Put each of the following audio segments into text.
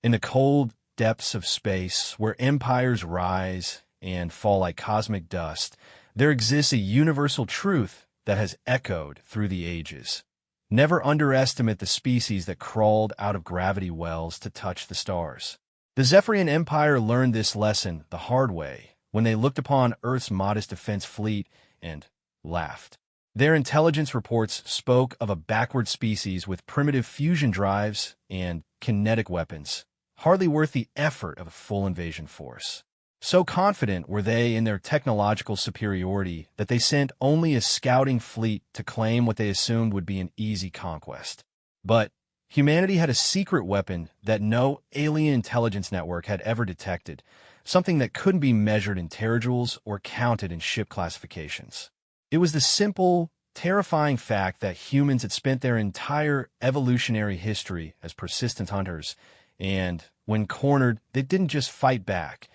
In the cold depths of space, where empires rise and fall like cosmic dust, there exists a universal truth that has echoed through the ages. Never underestimate the species that crawled out of gravity wells to touch the stars. The Zephyrian Empire learned this lesson the hard way when they looked upon Earth's modest defense fleet and laughed. Their intelligence reports spoke of a backward species with primitive fusion drives and kinetic weapons, hardly worth the effort of a full invasion force. So confident were they in their technological superiority that they sent only a scouting fleet to claim what they assumed would be an easy conquest. But humanity had a secret weapon that no alien intelligence network had ever detected, something that couldn't be measured in terajoules or counted in ship classifications. It was the simple, terrifying fact that humans had spent their entire evolutionary history as persistent hunters, and when cornered, they didn't just fight back.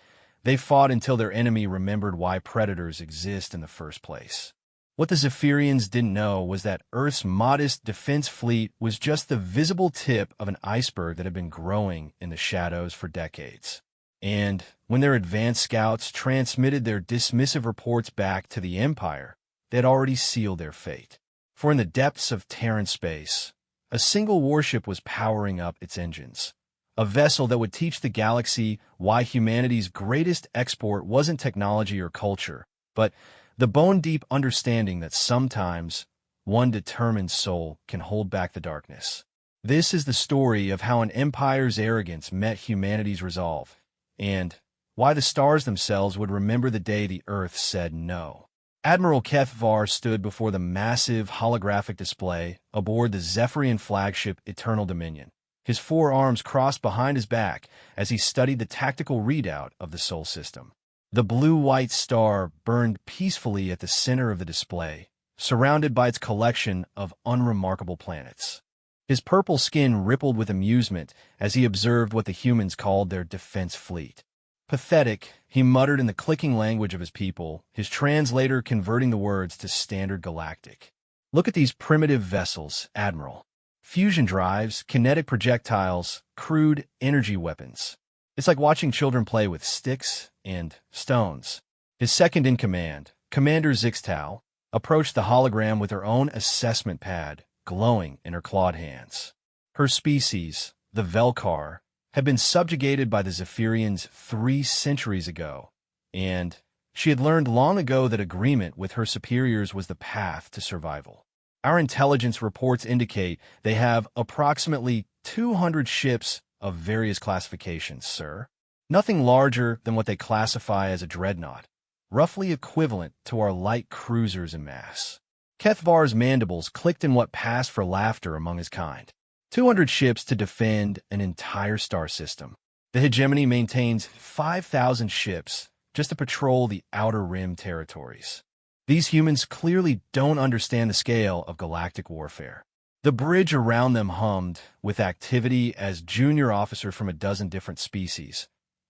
They fought until their enemy remembered why predators exist in the first place. What the Zephyrians didn't know was that Earth's modest defense fleet was just the visible tip of an iceberg that had been growing in the shadows for decades. And when their advanced scouts transmitted their dismissive reports back to the Empire, they had already sealed their fate. For in the depths of Terran space, a single warship was powering up its engines. A vessel that would teach the galaxy why humanity's greatest export wasn't technology or culture, but the bone-deep understanding that sometimes one determined soul can hold back the darkness. This is the story of how an empire's arrogance met humanity's resolve, and why the stars themselves would remember the day the Earth said no. Admiral HFY stood before the massive holographic display aboard the Zephyrian flagship Eternal Dominion, his forearms crossed behind his back as he studied the tactical readout of the Sol system. The blue-white star burned peacefully at the center of the display, surrounded by its collection of unremarkable planets. His purple skin rippled with amusement as he observed what the humans called their defense fleet. Pathetic, he muttered in the clicking language of his people, his translator converting the words to standard galactic. Look at these primitive vessels, Admiral. Fusion drives, kinetic projectiles, crude energy weapons. It's like watching children play with sticks and stones. His second-in-command, Commander Zixtao, approached the hologram with her own assessment pad, glowing in her clawed hands. Her species, the Velkar, had been subjugated by the Zephyrians 3 centuries ago, and she had learned long ago that agreement with her superiors was the path to survival. Our intelligence reports indicate they have approximately 200 ships of various classifications, sir. Nothing larger than what they classify as a dreadnought, roughly equivalent to our light cruisers in mass. HFY's mandibles clicked in what passed for laughter among his kind. 200 ships to defend an entire star system. The hegemony maintains 5,000 ships just to patrol the outer rim territories. These humans clearly don't understand the scale of galactic warfare. The bridge around them hummed with activity as junior officer from a dozen different species,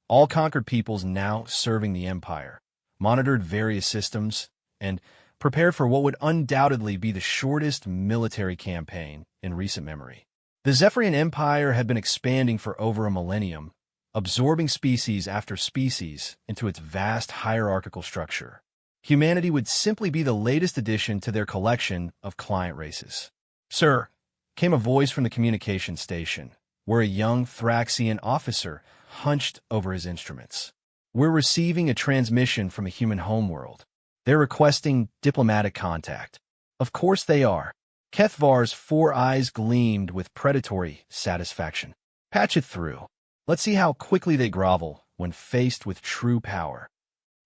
all conquered peoples now serving the Empire, monitored various systems, and prepared for what would undoubtedly be the shortest military campaign in recent memory. The Zephyrian Empire had been expanding for over a millennium, absorbing species after species into its vast hierarchical structure. Humanity would simply be the latest addition to their collection of client races. "Sir," came a voice from the communication station, where a young Thraxian officer hunched over his instruments. "We're receiving a transmission from a human homeworld. They're requesting diplomatic contact." "Of course they are." HFY's 4 eyes gleamed with predatory satisfaction. "Patch it through. Let's see how quickly they grovel when faced with true power."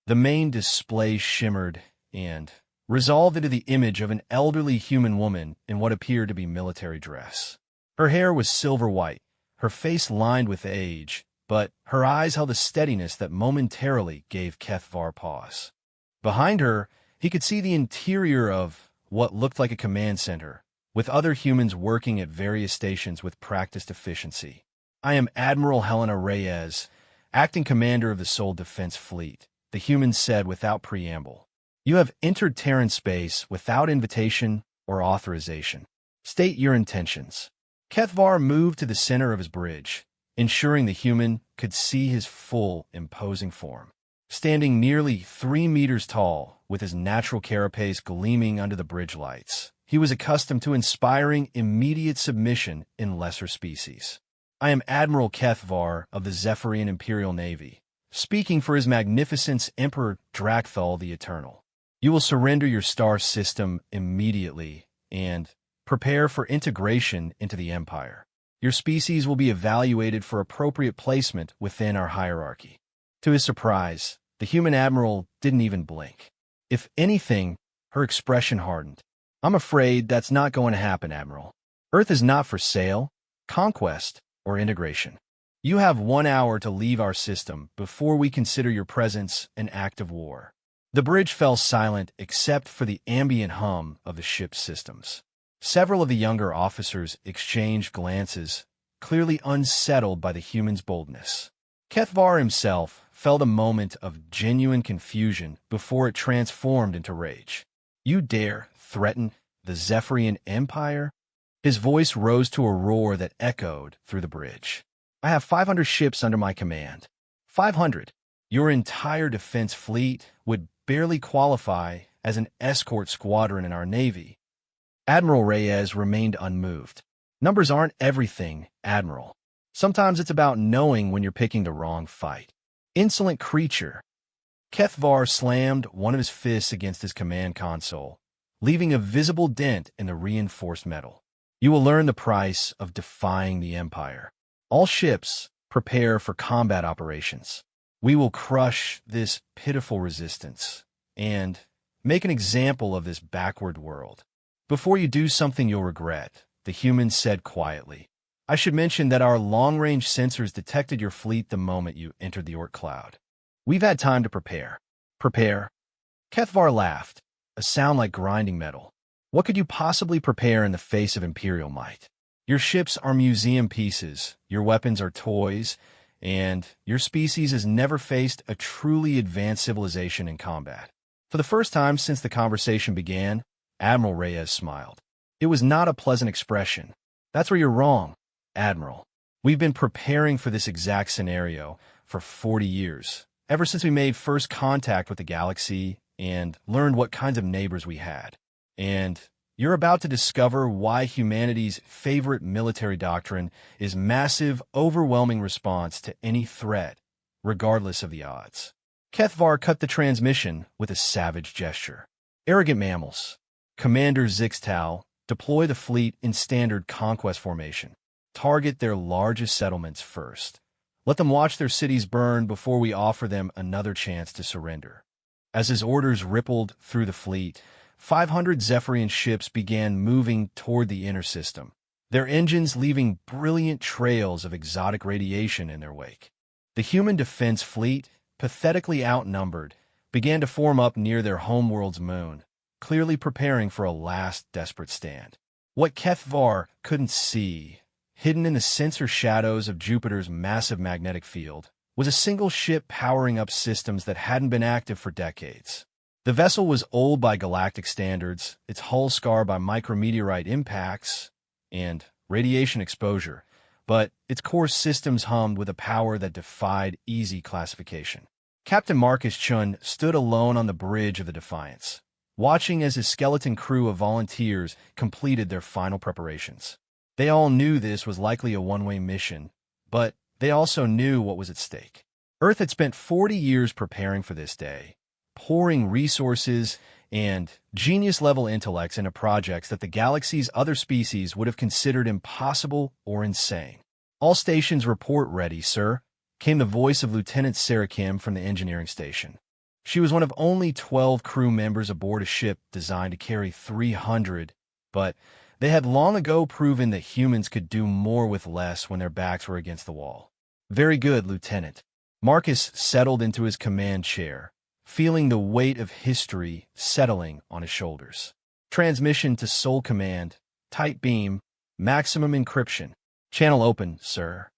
The main display shimmered and resolved into the image of an elderly human woman in what appeared to be military dress. Her hair was silver white, her face lined with age, but her eyes held a steadiness that momentarily gave HFY pause. Behind her, he could see the interior of what looked like a command center, with other humans working at various stations with practiced efficiency. "I am Admiral Helena Reyes, acting commander of the Sol Defense Fleet," the human said without preamble. "You have entered Terran space without invitation or authorization. State your intentions." HFY moved to the center of his bridge, ensuring the human could see his full, imposing form. Standing nearly 3 meters tall, with his natural carapace gleaming under the bridge lights, he was accustomed to inspiring immediate submission in lesser species. I am Admiral Kethvar of the Zephyrian Imperial Navy, speaking for His Magnificence Emperor Drakthal the Eternal. You will surrender your star system immediately and prepare for integration into the Empire. Your species will be evaluated for appropriate placement within our hierarchy. To his surprise, the human admiral didn't even blink. If anything, her expression hardened. I'm afraid that's not going to happen, Admiral. Earth is not for sale, conquest, or integration. You have 1 hour to leave our system before we consider your presence an act of war. The bridge fell silent except for the ambient hum of the ship's systems. Several of the younger officers exchanged glances, clearly unsettled by the human's boldness. Kethvar himself felt a moment of genuine confusion before it transformed into rage. You dare threaten the Zephyrian Empire? His voice rose to a roar that echoed through the bridge. I have 500 ships under my command. 500. Your entire defense fleet would barely qualify as an escort squadron in our navy. Admiral Reyes remained unmoved. Numbers aren't everything, Admiral. Sometimes it's about knowing when you're picking the wrong fight. Insolent creature. Kethvar slammed one of his fists against his command console, leaving a visible dent in the reinforced metal. You will learn the price of defying the Empire. All ships, prepare for combat operations. We will crush this pitiful resistance and make an example of this backward world. Before you do something you'll regret, the human said quietly. I should mention that our long-range sensors detected your fleet the moment you entered the Orc cloud. We've had time to prepare. Prepare? Kethvar laughed, a sound like grinding metal. What could you possibly prepare in the face of Imperial might? Your ships are museum pieces, your weapons are toys, and your species has never faced a truly advanced civilization in combat. For the first time since the conversation began, Admiral Reyes smiled. It was not a pleasant expression. That's where you're wrong, Admiral. We've been preparing for this exact scenario for 40 years, ever since we made first contact with the galaxy and learned what kinds of neighbors we had. And you're about to discover why humanity's favorite military doctrine is massive, overwhelming response to any threat, regardless of the odds. Kethvar cut the transmission with a savage gesture. Arrogant mammals. Commander Zixtal, deploy the fleet in standard conquest formation. Target their largest settlements first. Let them watch their cities burn before we offer them another chance to surrender. As his orders rippled through the fleet, 500 Zephyrian ships began moving toward the inner system, their engines leaving brilliant trails of exotic radiation in their wake. The human defense fleet, pathetically outnumbered, began to form up near their homeworld's moon, clearly preparing for a last desperate stand. What Kethvar couldn't see, hidden in the sensor shadows of Jupiter's massive magnetic field, was a single ship powering up systems that hadn't been active for decades. The vessel was old by galactic standards, its hull scarred by micrometeorite impacts and radiation exposure, but its core systems hummed with a power that defied easy classification. Captain Marcus Chun stood alone on the bridge of the Defiance, watching as his skeleton crew of volunteers completed their final preparations. They all knew this was likely a one-way mission, but they also knew what was at stake. Earth had spent 40 years preparing for this day, pouring resources and genius-level intellects into projects that the galaxy's other species would have considered impossible or insane. All stations report ready, sir, came the voice of Lieutenant Sarah Kim from the engineering station. She was one of only 12 crew members aboard a ship designed to carry 300, but they had long ago proven that humans could do more with less when their backs were against the wall. Very good, Lieutenant. Marcus settled into his command chair, feeling the weight of history settling on his shoulders. Transmission to Sol Command, tight beam, maximum encryption. Channel open, sir.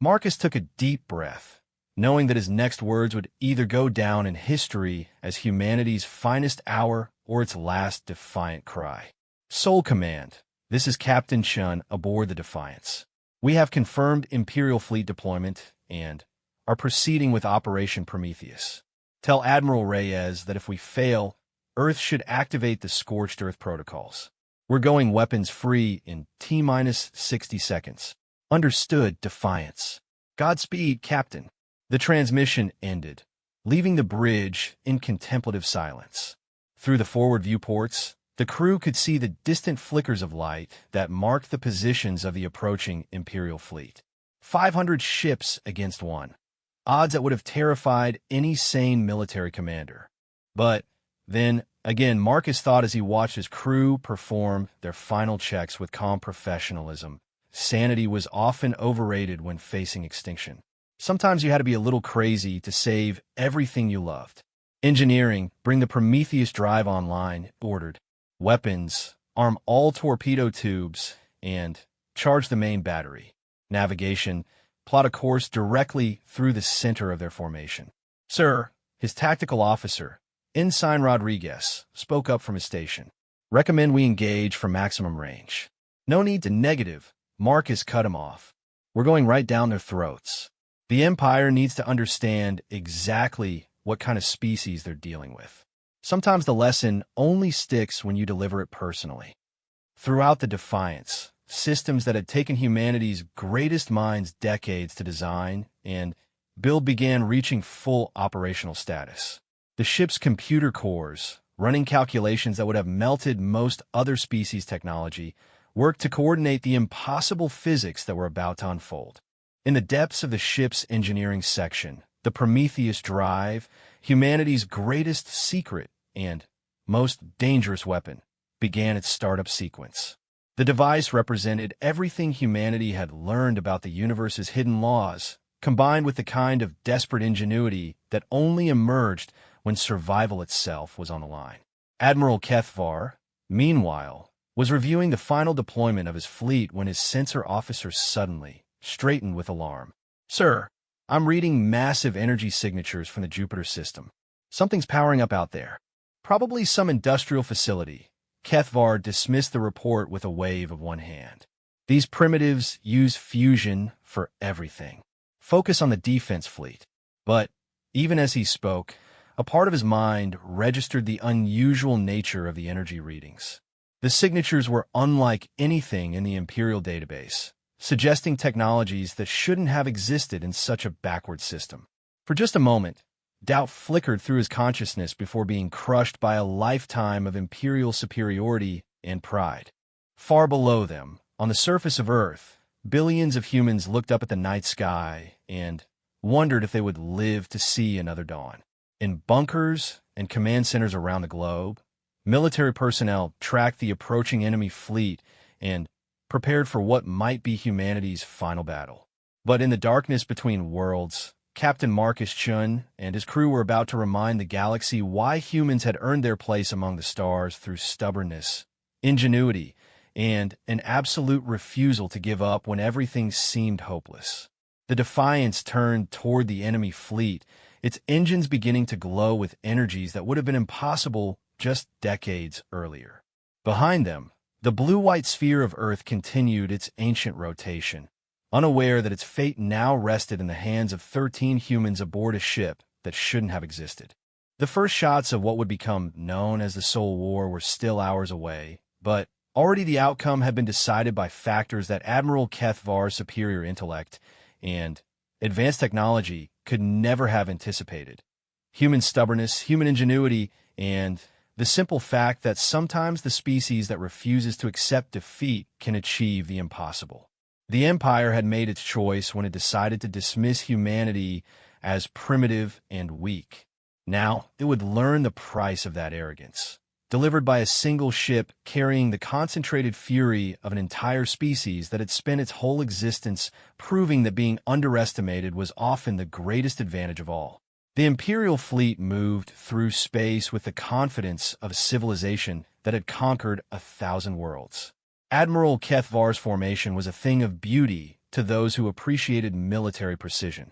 Marcus took a deep breath, knowing that his next words would either go down in history as humanity's finest hour or its last defiant cry. Sol Command, this is Captain Chun aboard the Defiance. We have confirmed Imperial fleet deployment and are proceeding with Operation Prometheus. Tell Admiral Reyes that if we fail, Earth should activate the Scorched Earth protocols. We're going weapons-free in T-minus 60 seconds. Understood, Defiance. Godspeed, Captain. The transmission ended, leaving the bridge in contemplative silence. Through the forward viewports, the crew could see the distant flickers of light that marked the positions of the approaching Imperial fleet. 500 ships against one. Odds that would have terrified any sane military commander. But then, again, Marcus thought as he watched his crew perform their final checks with calm professionalism. Sanity was often overrated when facing extinction. Sometimes you had to be a little crazy to save everything you loved. Engineering, bring the Prometheus drive online, ordered. Weapons, arm all torpedo tubes, and charge the main battery. Navigation, plot a course directly through the center of their formation. Sir, his tactical officer, Ensign Rodriguez, spoke up from his station. Recommend we engage for maximum range. No need to negative. Marcus cut him off. We're going right down their throats. The Empire needs to understand exactly what kind of species they're dealing with. Sometimes the lesson only sticks when you deliver it personally. Throughout the Defiance, systems that had taken humanity's greatest minds decades to design and build began reaching full operational status. The ship's computer cores, running calculations that would have melted most other species' technology, worked to coordinate the impossible physics that were about to unfold. In the depths of the ship's engineering section, the Prometheus drive, humanity's greatest secret and most dangerous weapon, began its startup sequence. The device represented everything humanity had learned about the universe's hidden laws, combined with the kind of desperate ingenuity that only emerged when survival itself was on the line. Admiral Kethvar, meanwhile, was reviewing the final deployment of his fleet when his sensor officer suddenly straightened with alarm. Sir, I'm reading massive energy signatures from the Jupiter system. Something's powering up out there. Probably some industrial facility. Kethvar dismissed the report with a wave of one hand. These primitives use fusion for everything. Focus on the defense fleet. But, even as he spoke, a part of his mind registered the unusual nature of the energy readings. The signatures were unlike anything in the Imperial database, suggesting technologies that shouldn't have existed in such a backward system. For just a moment, doubt flickered through his consciousness before being crushed by a lifetime of Imperial superiority and pride. Far below them, on the surface of Earth, billions of humans looked up at the night sky and wondered if they would live to see another dawn. In bunkers and command centers around the globe, military personnel tracked the approaching enemy fleet and prepared for what might be humanity's final battle. But in the darkness between worlds, Captain Marcus Chun and his crew were about to remind the galaxy why humans had earned their place among the stars through stubbornness, ingenuity, and an absolute refusal to give up when everything seemed hopeless. The Defiance turned toward the enemy fleet, its engines beginning to glow with energies that would have been impossible just decades earlier. Behind them, the blue-white sphere of Earth continued its ancient rotation, unaware that its fate now rested in the hands of 13 humans aboard a ship that shouldn't have existed. The first shots of what would become known as the Soul War were still hours away, but already the outcome had been decided by factors that Admiral Kethvar's superior intellect and advanced technology could never have anticipated. Human stubbornness, human ingenuity, and the simple fact that sometimes the species that refuses to accept defeat can achieve the impossible. The Empire had made its choice when it decided to dismiss humanity as primitive and weak. Now, it would learn the price of that arrogance. Delivered by a single ship carrying the concentrated fury of an entire species that had spent its whole existence proving that being underestimated was often the greatest advantage of all. The Imperial fleet moved through space with the confidence of a civilization that had conquered 1,000 worlds. Admiral Kethvar's formation was a thing of beauty to those who appreciated military precision.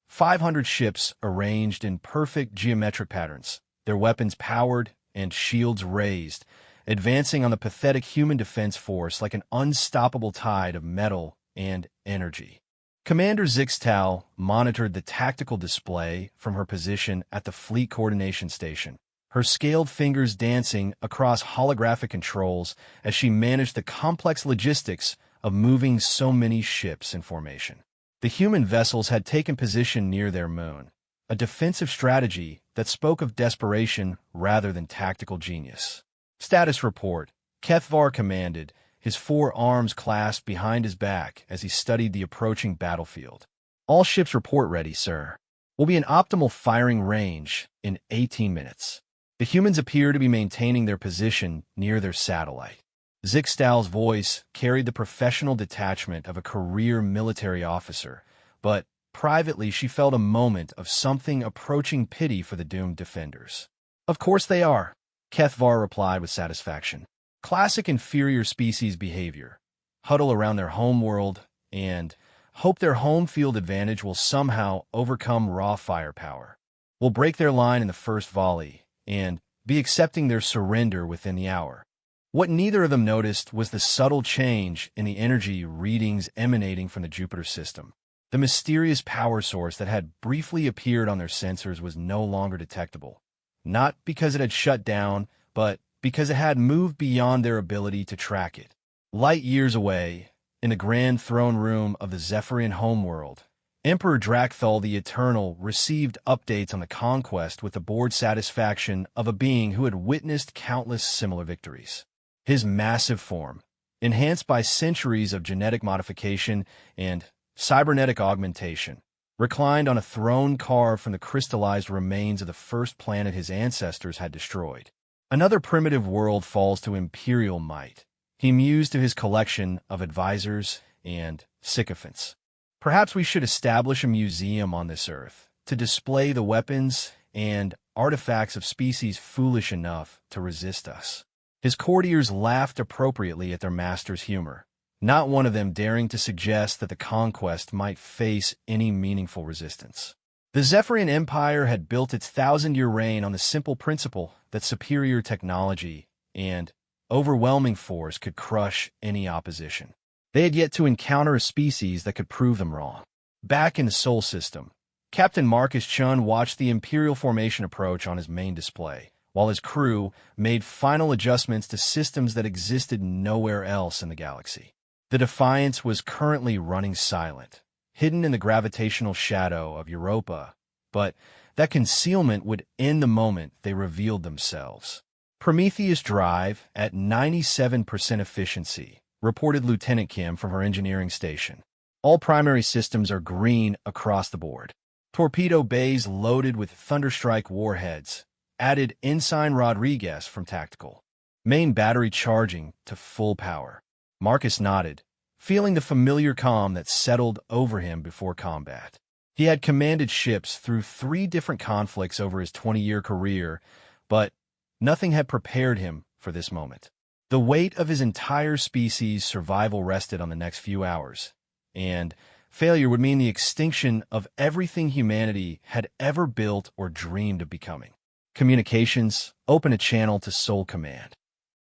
500 ships arranged in perfect geometric patterns, their weapons powered and shields raised, advancing on the pathetic human defense force like an unstoppable tide of metal and energy. Commander Zixtal monitored the tactical display from her position at the Fleet Coordination Station, her scaled fingers dancing across holographic controls as she managed the complex logistics of moving so many ships in formation. The human vessels had taken position near their moon, a defensive strategy that spoke of desperation rather than tactical genius. Status report. Kethvar commanded, his 4 arms clasped behind his back as he studied the approaching battlefield. All ships report ready, sir. We'll be in optimal firing range in 18 minutes. The humans appear to be maintaining their position near their satellite. Zixtal's voice carried the professional detachment of a career military officer, but privately she felt a moment of something approaching pity for the doomed defenders. Of course they are, Kethvar replied with satisfaction. Classic inferior species behavior. Huddle around their homeworld and hope their home field advantage will somehow overcome raw firepower. We'll break their line in the first volley and be accepting their surrender within the hour. What neither of them noticed was the subtle change in the energy readings emanating from the Jupiter system. The mysterious power source that had briefly appeared on their sensors was no longer detectable, not because it had shut down, but because it had moved beyond their ability to track it. Light years away, in the grand throne room of the Zephyrian homeworld, Emperor Drakthal the Eternal received updates on the conquest with the bored satisfaction of a being who had witnessed countless similar victories. His massive form, enhanced by centuries of genetic modification and cybernetic augmentation, reclined on a throne carved from the crystallized remains of the first planet his ancestors had destroyed. Another primitive world falls to imperial might. He mused to his collection of advisors and sycophants. Perhaps we should establish a museum on this earth to display the weapons and artifacts of species foolish enough to resist us. His courtiers laughed appropriately at their master's humor, not one of them daring to suggest that the conquest might face any meaningful resistance. The Zephyrian Empire had built its 1,000-year reign on the simple principle that superior technology and overwhelming force could crush any opposition. They had yet to encounter a species that could prove them wrong. Back in the Sol system, Captain Marcus Chun watched the Imperial formation approach on his main display, while his crew made final adjustments to systems that existed nowhere else in the galaxy. The Defiance was currently running silent, hidden in the gravitational shadow of Europa, but that concealment would end the moment they revealed themselves. Prometheus Drive at 97% efficiency, reported Lieutenant Kim from her engineering station. All primary systems are green across the board. Torpedo bays loaded with Thunderstrike warheads, added Ensign Rodriguez from Tactical. Main battery charging to full power. Marcus nodded, feeling the familiar calm that settled over him before combat. He had commanded ships through 3 different conflicts over his 20-year career, but nothing had prepared him for this moment. The weight of his entire species' survival rested on the next few hours, and failure would mean the extinction of everything humanity had ever built or dreamed of becoming. Communications, open a channel to Sol Command.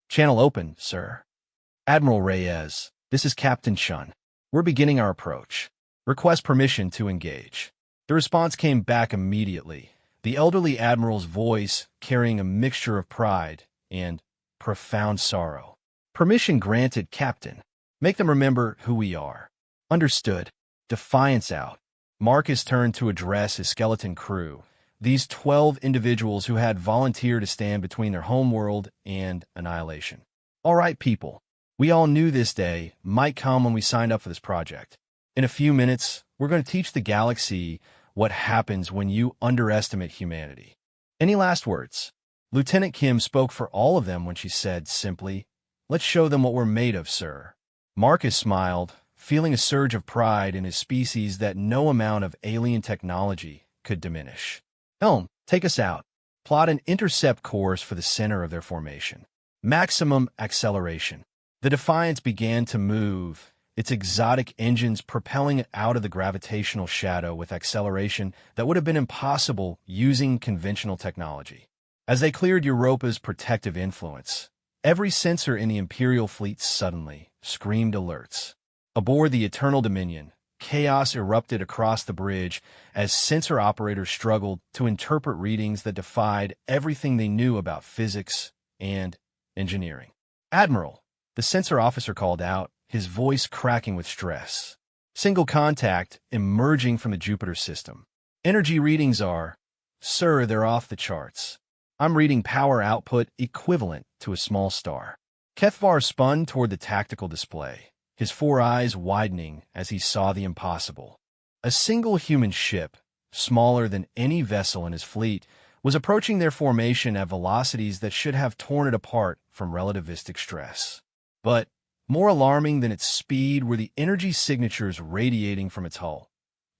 Channel open, sir. Admiral Reyes, this is Captain Chun. We're beginning our approach. Request permission to engage. The response came back immediately, the elderly admiral's voice carrying a mixture of pride and profound sorrow. Permission granted, Captain. Make them remember who we are. Understood. Defiance out. Marcus turned to address his skeleton crew, these 12 individuals who had volunteered to stand between their homeworld and annihilation. All right, people. We all knew this day might come when we signed up for this project. In a few minutes, we're going to teach the galaxy what happens when you underestimate humanity. Any last words? Lieutenant Kim spoke for all of them when she said simply, "Let's show them what we're made of, sir." Marcus smiled, feeling a surge of pride in his species that no amount of alien technology could diminish. Helm, take us out. Plot an intercept course for the center of their formation. Maximum acceleration. The Defiance began to move, its exotic engines propelling it out of the gravitational shadow with acceleration that would have been impossible using conventional technology. As they cleared Europa's protective influence, every sensor in the Imperial fleet suddenly screamed alerts. Aboard the Eternal Dominion, chaos erupted across the bridge as sensor operators struggled to interpret readings that defied everything they knew about physics and engineering. "Admiral," the sensor officer called out, his voice cracking with stress. "Single contact emerging from the Jupiter system. Energy readings are, sir, they're off the charts. I'm reading power output equivalent to a small star." Kethvar spun toward the tactical display, his four eyes widening as he saw the impossible. A single human ship, smaller than any vessel in his fleet, was approaching their formation at velocities that should have torn it apart from relativistic stress. But more alarming than its speed were the energy signatures radiating from its hull,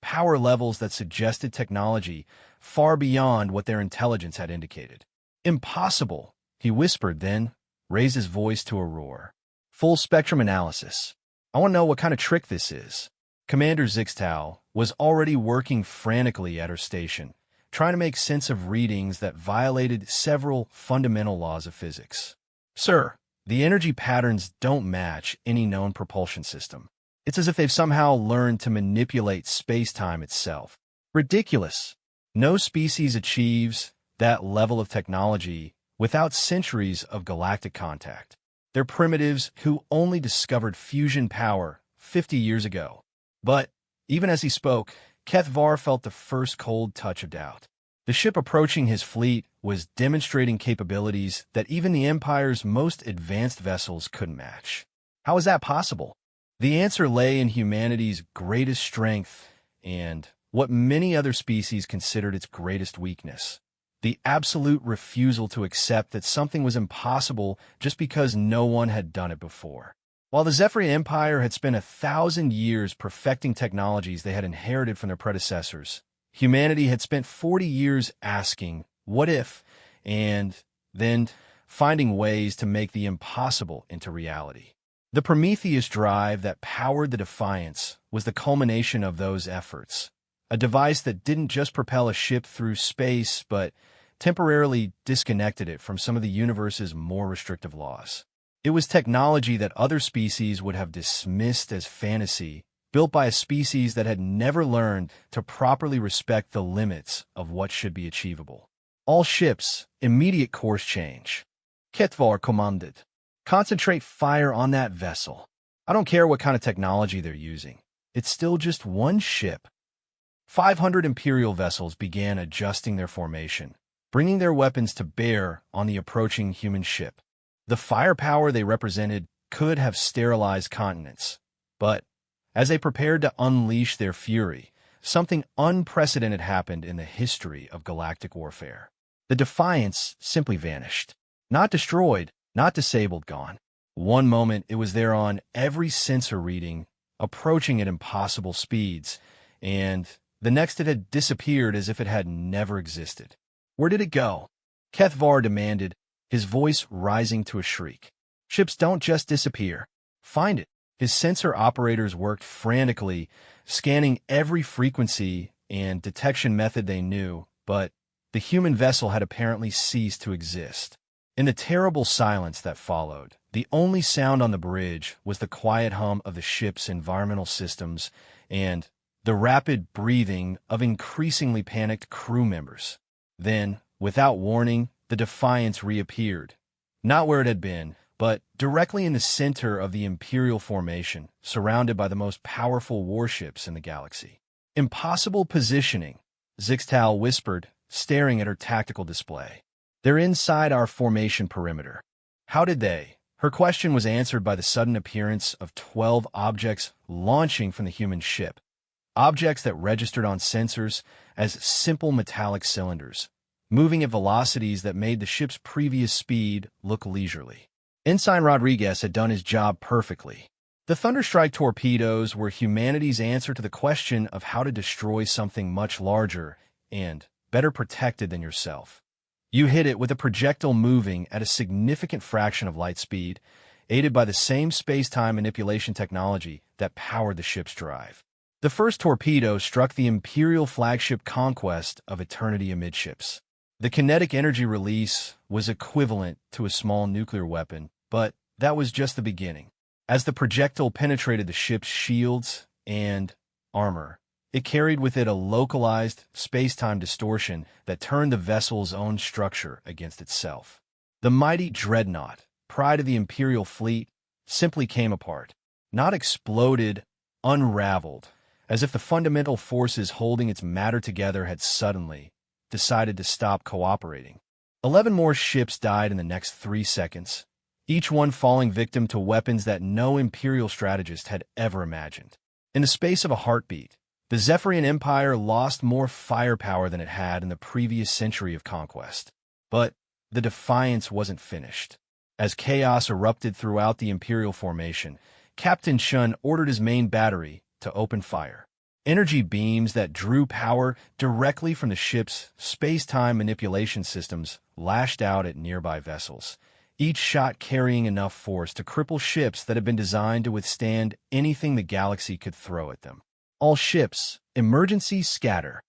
power levels that suggested technology far beyond what their intelligence had indicated. "Impossible," he whispered, then raised his voice to a roar. "Full spectrum analysis. I want to know what kind of trick this is." Commander Zixtal was already working frantically at her station, trying to make sense of readings that violated several fundamental laws of physics. "Sir, the energy patterns don't match any known propulsion system. It's as if they've somehow learned to manipulate space-time itself. Ridiculous. No species achieves that level of technology without centuries of galactic contact. They're primitives who only discovered fusion power 50 years ago." But even as he spoke, Kethvar felt the first cold touch of doubt. The ship approaching his fleet was demonstrating capabilities that even the Empire's most advanced vessels couldn't match. How is that possible? The answer lay in humanity's greatest strength and what many other species considered its greatest weakness: the absolute refusal to accept that something was impossible just because no one had done it before. While the Zephyrian Empire had spent 1,000 years perfecting technologies they had inherited from their predecessors, humanity had spent 40 years asking, "What if?" and then finding ways to make the impossible into reality. The Prometheus drive that powered the Defiance was the culmination of those efforts, a device that didn't just propel a ship through space, but temporarily disconnected it from some of the universe's more restrictive laws. It was technology that other species would have dismissed as fantasy, built by a species that had never learned to properly respect the limits of what should be achievable. "All ships, immediate course change," Ketvar commanded. "Concentrate fire on that vessel. I don't care what kind of technology they're using. It's still just one ship." 500 Imperial vessels began adjusting their formation, bringing their weapons to bear on the approaching human ship. The firepower they represented could have sterilized continents, but as they prepared to unleash their fury, something unprecedented happened in the history of galactic warfare. The Defiance simply vanished. Not destroyed, not disabled, gone. One moment it was there on every sensor reading, approaching at impossible speeds, and the next it had disappeared as if it had never existed. "Where did it go?" Kethvar demanded, his voice rising to a shriek. "Ships don't just disappear. Find it." His sensor operators worked frantically, scanning every frequency and detection method they knew, but the human vessel had apparently ceased to exist. In the terrible silence that followed, the only sound on the bridge was the quiet hum of the ship's environmental systems and the rapid breathing of increasingly panicked crew members. Then, without warning, the Defiance reappeared, not where it had been, but directly in the center of the Imperial formation, surrounded by the most powerful warships in the galaxy. "Impossible positioning," Zixtal whispered, staring at her tactical display. "They're inside our formation perimeter." "How did they?" Her question was answered by the sudden appearance of 12 objects launching from the human ship, objects that registered on sensors as simple metallic cylinders, moving at velocities that made the ship's previous speed look leisurely. Ensign Rodriguez had done his job perfectly. The Thunderstrike torpedoes were humanity's answer to the question of how to destroy something much larger and better protected than yourself. You hit it with a projectile moving at a significant fraction of light speed, aided by the same space-time manipulation technology that powered the ship's drive. The first torpedo struck the Imperial flagship Conquest of Eternity amidships. The kinetic energy release was equivalent to a small nuclear weapon, but that was just the beginning. As the projectile penetrated the ship's shields and armor, it carried with it a localized space-time distortion that turned the vessel's own structure against itself. The mighty dreadnought, pride of the Imperial fleet, simply came apart. Not exploded, unraveled, as if the fundamental forces holding its matter together had suddenly decided to stop cooperating. 11 more ships died in the next 3 seconds, each one falling victim to weapons that no Imperial strategist had ever imagined. In the space of a heartbeat, the Zephyrian Empire lost more firepower than it had in the previous century of conquest. But the defiance wasn't finished. As chaos erupted throughout the Imperial formation, Captain Shun ordered his main battery to open fire. Energy beams that drew power directly from the ship's space-time manipulation systems lashed out at nearby vessels, each shot carrying enough force to cripple ships that had been designed to withstand anything the galaxy could throw at them. All ships, emergency scatter.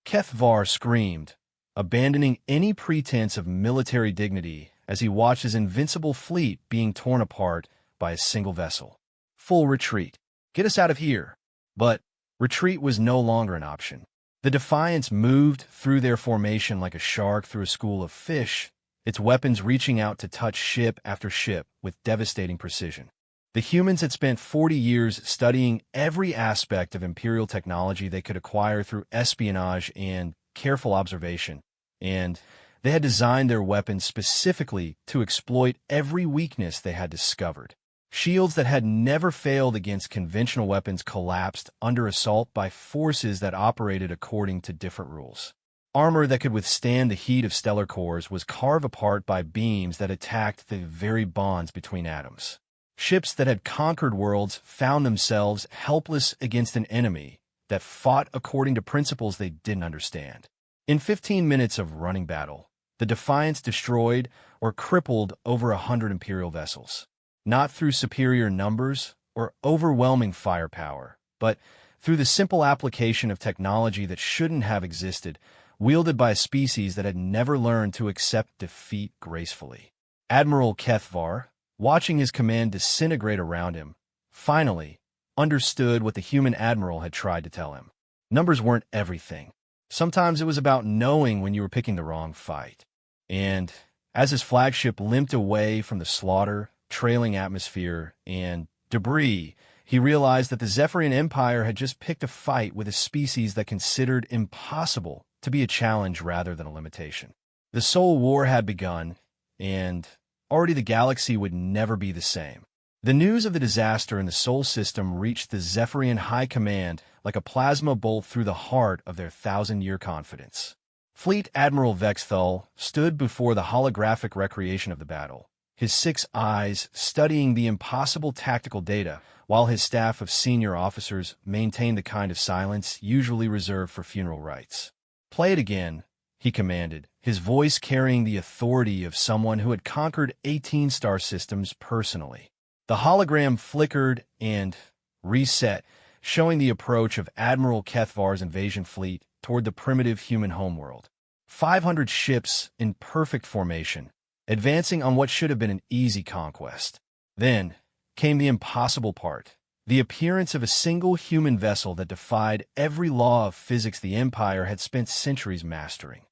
Keth Var screamed, abandoning any pretense of military dignity as he watched his invincible fleet being torn apart by a single vessel. Full retreat. Get us out of here. But retreat was no longer an option. The Defiance moved through their formation like a shark through a school of fish, its weapons reaching out to touch ship after ship with devastating precision. The humans had spent 40 years studying every aspect of Imperial technology they could acquire through espionage and careful observation, and they had designed their weapons specifically to exploit every weakness they had discovered. Shields that had never failed against conventional weapons collapsed under assault by forces that operated according to different rules. Armor that could withstand the heat of stellar cores was carved apart by beams that attacked the very bonds between atoms. Ships that had conquered worlds found themselves helpless against an enemy that fought according to principles they didn't understand. In 15 minutes of running battle, the Defiance destroyed or crippled over 100 Imperial vessels, not through superior numbers or overwhelming firepower, but through the simple application of technology that shouldn't have existed, wielded by a species that had never learned to accept defeat gracefully. Admiral Keth Var, watching his command disintegrate around him, finally understood what the human admiral had tried to tell him. Numbers weren't everything. Sometimes it was about knowing when you were picking the wrong fight. And as his flagship limped away from the slaughter, trailing atmosphere, and debris, he realized that the Zephyrian Empire had just picked a fight with a species that considered impossible to be a challenge rather than a limitation. The Soul War had begun, and already the galaxy would never be the same. The news of the disaster in the Sol system reached the Zephyrian High Command like a plasma bolt through the heart of their 1,000-year confidence. Fleet Admiral Vexthal stood before the holographic recreation of the battle, his 6 eyes studying the impossible tactical data, while his staff of senior officers maintained the kind of silence usually reserved for funeral rites. "Play it again," he commanded, his voice carrying the authority of someone who had conquered 18 star systems personally. The hologram flickered and reset, showing the approach of Admiral Keth Var's invasion fleet toward the primitive human homeworld. 500 ships in perfect formation, advancing on what should have been an easy conquest. Then came the impossible part, the appearance of a single human vessel that defied every law of physics the Empire had spent centuries mastering.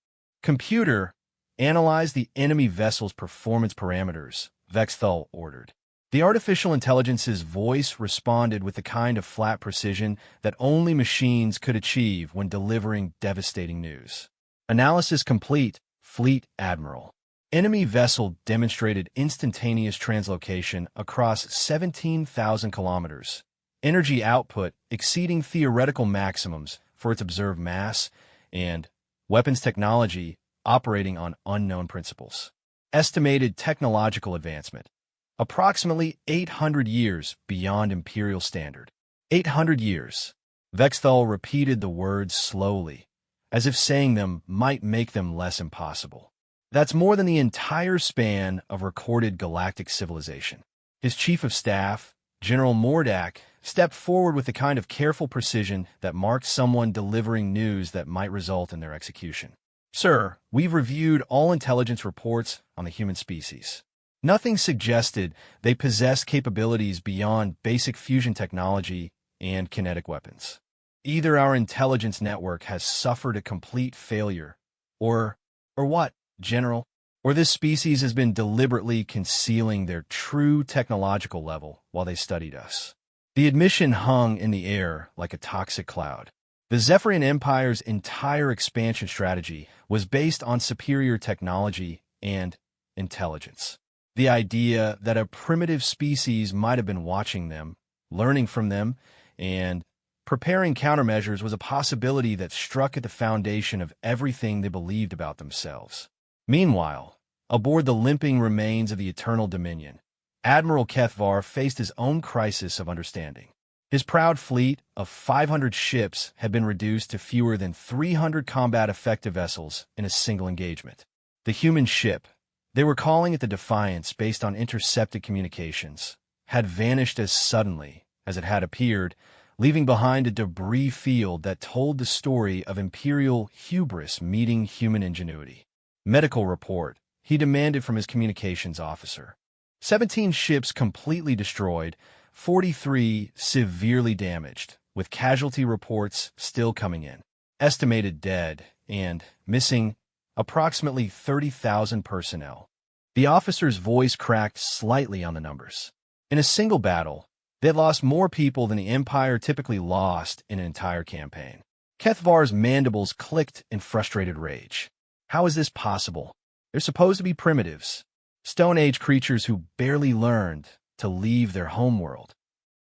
"Computer, analyze the enemy vessel's performance parameters," Vexthal ordered. The artificial intelligence's voice responded with the kind of flat precision that only machines could achieve when delivering devastating news. "Analysis complete, Fleet Admiral." Enemy vessel demonstrated instantaneous translocation across 17,000 kilometers. Energy output exceeding theoretical maximums for its observed mass, and weapons technology operating on unknown principles. Estimated technological advancement: approximately 800 years beyond Imperial standard. 800 years. Vexthal repeated the words slowly, as if saying them might make them less impossible. That's more than the entire span of recorded galactic civilization. His chief of staff, General Mordak, stepped forward with the kind of careful precision that marked someone delivering news that might result in their execution. "Sir, we've reviewed all intelligence reports on the human species. Nothing suggested they possessed capabilities beyond basic fusion technology and kinetic weapons. Either our intelligence network has suffered a complete failure, or what, General? Or this species has been deliberately concealing their true technological level while they studied us. The admission hung in the air like a toxic cloud. The Zephyrian Empire's entire expansion strategy was based on superior technology and intelligence. The idea that a primitive species might have been watching them, learning from them, and preparing countermeasures was a possibility that struck at the foundation of everything they believed about themselves. Meanwhile, aboard the limping remains of the Eternal Dominion, Admiral Kethvar faced his own crisis of understanding. His proud fleet of 500 ships had been reduced to fewer than 300 combat-effective vessels in a single engagement. The human ship, they were calling it the Defiance based on intercepted communications, had vanished as suddenly as it had appeared, leaving behind a debris field that told the story of Imperial hubris meeting human ingenuity. Medical report, he demanded from his communications officer. 17 ships completely destroyed, 43 severely damaged, with casualty reports still coming in. Estimated dead and missing approximately 30,000 personnel. The officer's voice cracked slightly on the numbers. In a single battle, they had lost more people than the Empire typically lost in an entire campaign. Kethvar's mandibles clicked in frustrated rage. How is this possible? They're supposed to be primitives, Stone Age creatures who barely learned to leave their homeworld.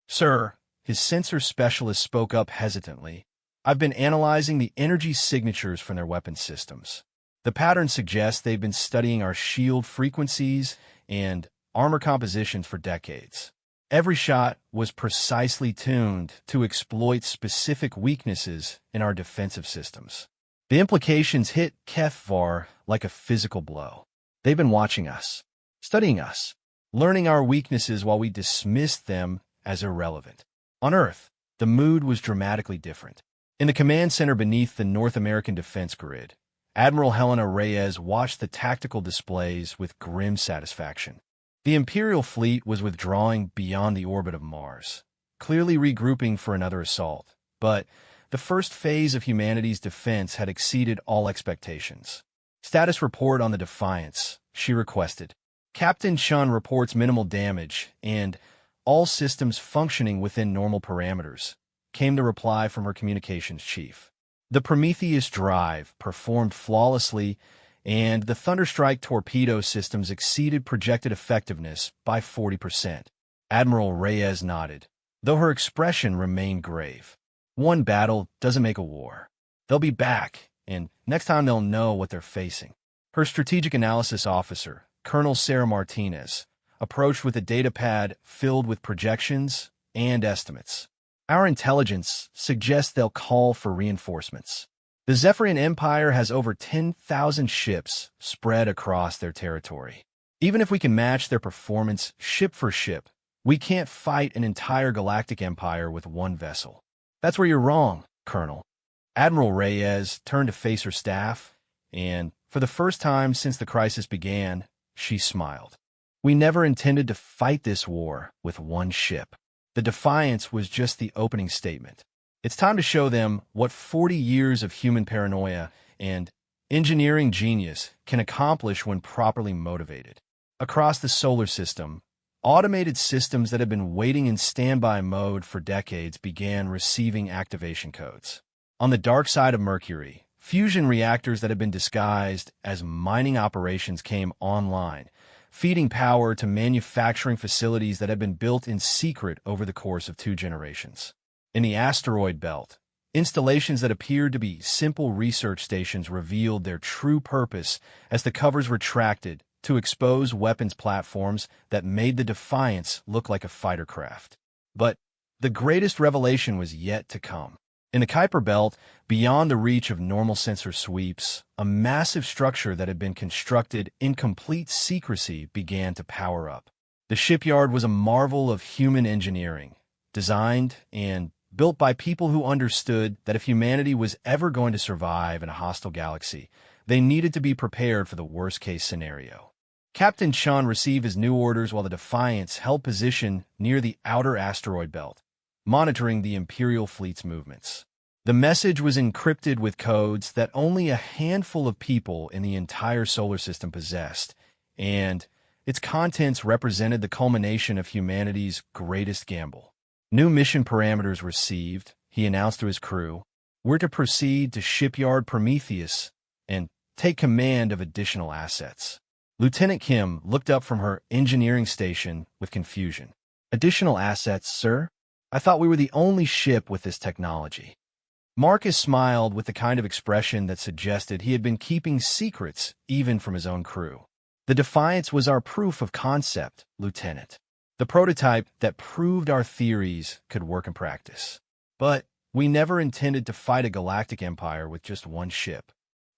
Sir, his sensor specialist spoke up hesitantly. I've been analyzing the energy signatures from their weapon systems. The pattern suggests they've been studying our shield frequencies and armor compositions for decades. Every shot was precisely tuned to exploit specific weaknesses in our defensive systems. The implications hit Kethvar like a physical blow. They've been watching us, studying us, learning our weaknesses while we dismissed them as irrelevant. On Earth, the mood was dramatically different. In the command center beneath the North American defense grid, Admiral Helena Reyes watched the tactical displays with grim satisfaction. The Imperial fleet was withdrawing beyond the orbit of Mars, clearly regrouping for another assault. But the first phase of humanity's defense had exceeded all expectations. Status report on the Defiance, she requested. Captain Chun reports minimal damage and all systems functioning within normal parameters, came the reply from her communications chief. The Prometheus drive performed flawlessly, and the Thunderstrike torpedo systems exceeded projected effectiveness by 40%. Admiral Reyes nodded, though her expression remained grave. One battle doesn't make a war. They'll be back, and next time they'll know what they're facing. Her strategic analysis officer, Colonel Sarah Martinez, approached with a datapad filled with projections and estimates. Our intelligence suggests they'll call for reinforcements. The Zephyrian Empire has over 10,000 ships spread across their territory. Even if we can match their performance ship for ship, we can't fight an entire galactic empire with one vessel. That's where you're wrong, Colonel. Admiral Reyes turned to face her staff, and for the first time since the crisis began, she smiled. We never intended to fight this war with one ship. The Defiance was just the opening statement. It's time to show them what 40 years of human paranoia and engineering genius can accomplish when properly motivated. Across the solar system, automated systems that had been waiting in standby mode for decades began receiving activation codes. On the dark side of Mercury, fusion reactors that had been disguised as mining operations came online, feeding power to manufacturing facilities that had been built in secret over the course of 2 generations. In the asteroid belt, installations that appeared to be simple research stations revealed their true purpose as the covers retracted to expose weapons platforms that made the Defiance look like a fighter craft. But the greatest revelation was yet to come. In the Kuiper Belt, beyond the reach of normal sensor sweeps, a massive structure that had been constructed in complete secrecy began to power up. The shipyard was a marvel of human engineering, designed and built by people who understood that if humanity was ever going to survive in a hostile galaxy, they needed to be prepared for the worst-case scenario. Captain Chun received his new orders while the Defiance held position near the outer asteroid belt, monitoring the Imperial fleet's movements. The message was encrypted with codes that only a handful of people in the entire solar system possessed, and its contents represented the culmination of humanity's greatest gamble. New mission parameters received, he announced to his crew. We're to proceed to Shipyard Prometheus and take command of additional assets. Lieutenant Kim looked up from her engineering station with confusion. Additional assets, sir? I thought we were the only ship with this technology. Marcus smiled with the kind of expression that suggested he had been keeping secrets even from his own crew. The Defiance was our proof of concept, Lieutenant. The prototype that proved our theories could work in practice. But we never intended to fight a galactic empire with just one ship.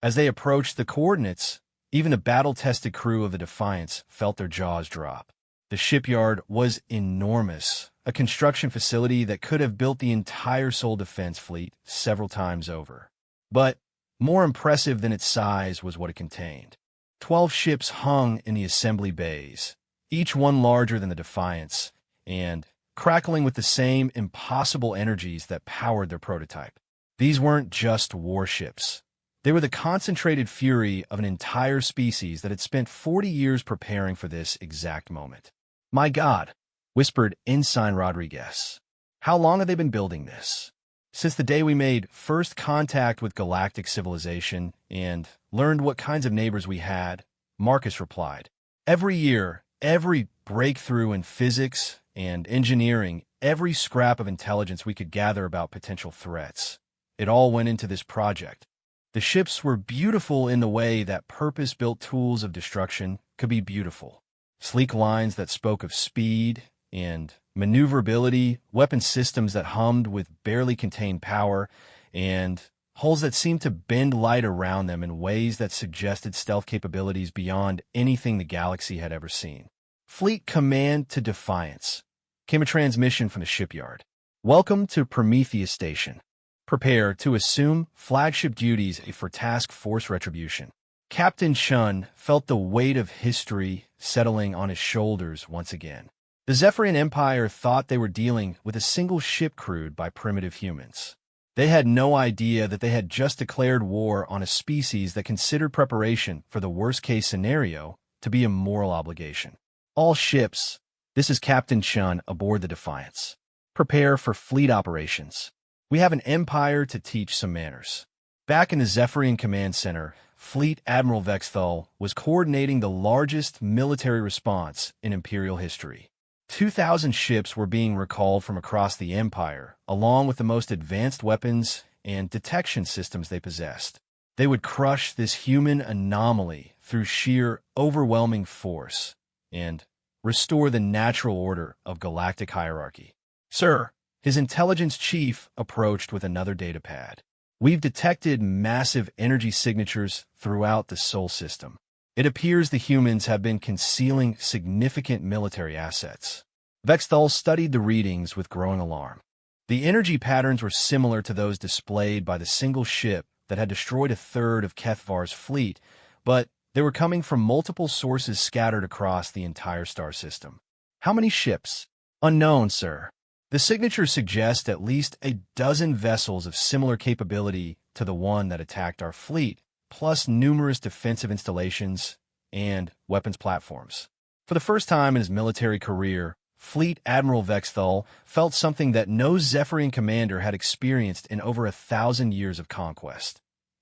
As they approached the coordinates, even the battle-tested crew of the Defiance felt their jaws drop. The shipyard was enormous, a construction facility that could have built the entire Sol defense fleet several times over. But more impressive than its size was what it contained. 12 ships hung in the assembly bays, each one larger than the Defiance, and crackling with the same impossible energies that powered their prototype. These weren't just warships. They were the concentrated fury of an entire species that had spent 40 years preparing for this exact moment. "My God," whispered Ensign Rodriguez. "How long have they been building this?" "Since the day we made first contact with galactic civilization and learned what kinds of neighbors we had," Marcus replied. "Every year, every breakthrough in physics and engineering, every scrap of intelligence we could gather about potential threats, it all went into this project. The ships were beautiful in the way that purpose-built tools of destruction could be beautiful. Sleek lines that spoke of speed and maneuverability, weapon systems that hummed with barely contained power, and hulls that seemed to bend light around them in ways that suggested stealth capabilities beyond anything the galaxy had ever seen. Fleet Command to Defiance," came a transmission from the shipyard. "Welcome to Prometheus Station. Prepare to assume flagship duties for Task Force Retribution." Captain Chun felt the weight of history settling on his shoulders once again. The Zephyrian Empire thought they were dealing with a single ship crewed by primitive humans. They had no idea that they had just declared war on a species that considered preparation for the worst-case scenario to be a moral obligation. "All ships, this is Captain Chun aboard the Defiance. Prepare for fleet operations. We have an empire to teach some manners." Back in the Zephyrian Command Center, Fleet Admiral Vexthal was coordinating the largest military response in Imperial history. 2,000 ships were being recalled from across the Empire, along with the most advanced weapons and detection systems they possessed. They would crush this human anomaly through sheer, overwhelming force and restore the natural order of galactic hierarchy. "Sir," his intelligence chief approached with another datapad. "We've detected massive energy signatures throughout the Sol system. It appears the humans have been concealing significant military assets." Vexthal studied the readings with growing alarm. The energy patterns were similar to those displayed by the single ship that had destroyed a third of Kethvar's fleet, but they were coming from multiple sources scattered across the entire star system. "How many ships?" "Unknown, sir. The signatures suggest at least a dozen vessels of similar capability to the one that attacked our fleet, plus numerous defensive installations and weapons platforms." For the first time in his military career, Fleet Admiral Vexthal felt something that no Zephyrian commander had experienced in over 1,000 years of conquest: